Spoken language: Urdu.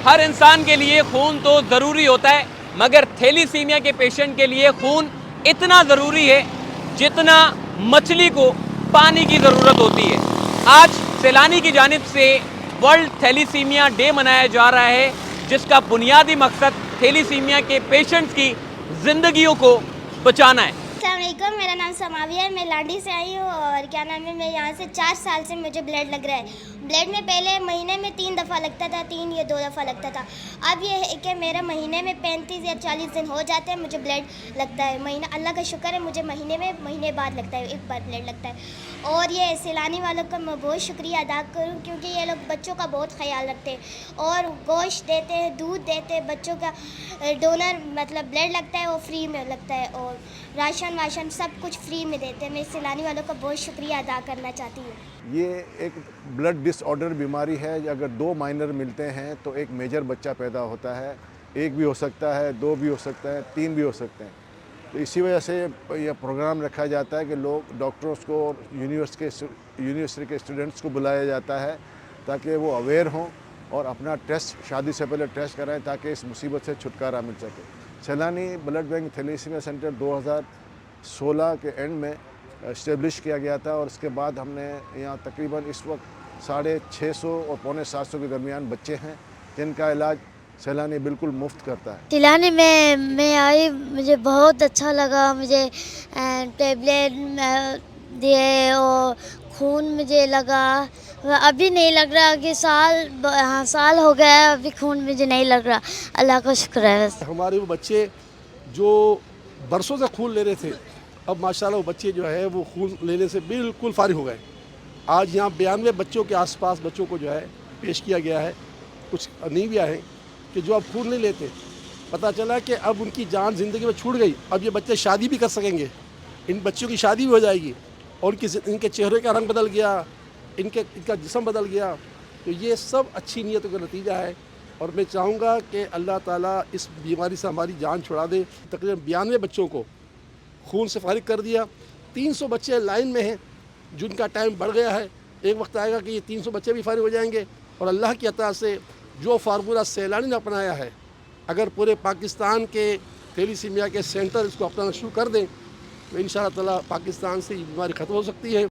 ہر انسان کے لیے خون تو ضروری ہوتا ہے، مگر تھیلیسیمیا کے پیشنٹ کے لیے خون اتنا ضروری ہے جتنا مچھلی کو پانی کی ضرورت ہوتی ہے۔ آج سیلانی کی جانب سے ورلڈ تھیلیسیمیا ڈے منایا جا رہا ہے، جس کا بنیادی مقصد تھیلیسیمیا کے پیشنٹس کی زندگیوں کو بچانا ہے۔ السلام علیکم، میرا نام سماویہ ہے، میں لانڈی سے آئی ہوں اور کیا نام ہے، میں یہاں سے 4 سال سے مجھے بلڈ لگ رہا ہے۔ بلڈ میں پہلے مہینے میں 3 دفعہ لگتا تھا، 3 یا 2 دفعہ لگتا تھا۔ اب یہ ہے کہ میرا مہینے میں 35 یا 40 دن ہو جاتے ہیں مجھے بلڈ لگتا ہے۔ مہینہ اللہ کا شکر ہے، مجھے مہینے بعد لگتا ہے، ایک بار بلڈ لگتا ہے۔ اور یہ سیلانی والوں کا میں بہت شکریہ ادا کروں، کیونکہ یہ لوگ بچوں کا بہت خیال رکھتے ہیں اور گوشت دیتے ہیں، دودھ دیتے ہیں، بچوں کا ڈونر مطلب بلڈ لگتا ہے وہ فری میں لگتا ہے، اور راشن سب کچھ فری میں دیتے ہیں۔ میں سیلانی والوں کا بہت شکریہ ادا کرنا چاہتی ہوں۔ یہ ایک بلڈ ڈس آرڈر بیماری ہے، اگر 2 مائنر ملتے ہیں تو ایک میجر بچہ پیدا ہوتا ہے۔ 1 بھی ہو سکتا ہے، 2 بھی ہو سکتا ہے، 3 بھی ہو سکتے ہیں۔ تو اسی وجہ سے یہ پروگرام رکھا جاتا ہے کہ لوگ ڈاکٹرز کو اور یونیورسٹی کے اسٹوڈنٹس کو بلایا جاتا ہے تاکہ وہ اویئر ہوں اور اپنا ٹیسٹ شادی سے پہلے ٹیسٹ کرائیں تاکہ اس مصیبت سے چھٹکارا مل سکے۔ Saylani blood bank thalassaemia centre 2016 کے اینڈ میں اسٹیبلش کیا گیا تھا، اور اس کے بعد ہم نے یہاں تقریباً اس وقت 650 اور 750 کے درمیان بچے ہیں جن کا علاج سیلانی بالکل مفت کرتا ہے۔ سیلانی میں آئی، مجھے بہت اچھا لگا، مجھے ٹیبلیٹ دیے اور خون مجھے لگا۔ ابھی نہیں لگ رہا کہ سال ہو گیا ہے، ابھی خون مجھے نہیں لگ رہا، اللہ کا شکر ہے۔ ہمارے وہ بچے جو برسوں سے خون لے رہے تھے، اب ماشاءاللہ وہ بچے جو ہے وہ خون لینے سے بالکل فارغ ہو گئے۔ آج یہاں 92 بچوں کے آس پاس بچوں کو جو ہے پیش کیا گیا ہے۔ کچھ نیویا ہیں کہ جو اب خون نہیں لیتے، پتہ چلا کہ اب ان کی جان زندگی میں چھوٹ گئی۔ اب یہ بچے شادی بھی کر سکیں گے، ان بچوں کی شادی بھی ہو جائے گی، اور ان کے چہرے کا رنگ بدل گیا، ان کا جسم بدل گیا۔ تو یہ سب اچھی نیتوں کا نتیجہ ہے، اور میں چاہوں گا کہ اللہ تعالیٰ اس بیماری سے ہماری جان چھڑا دے۔ تقریباً 92 بچوں کو خون سے فارغ کر دیا، 300 بچے لائن میں ہیں جن کا ٹائم بڑھ گیا ہے۔ ایک وقت آئے گا کہ یہ 300 بچے بھی فارغ ہو جائیں گے، اور اللہ کی عطا سے جو فارمولہ سیلانی نے اپنایا ہے، اگر پورے پاکستان کے تھیلیسیمیا کے سینٹر اس کو اپنانا شروع کر دیں تو انشاءاللہ تعالیٰ پاکستان سے یہ بیماری ختم ہو سکتی ہے۔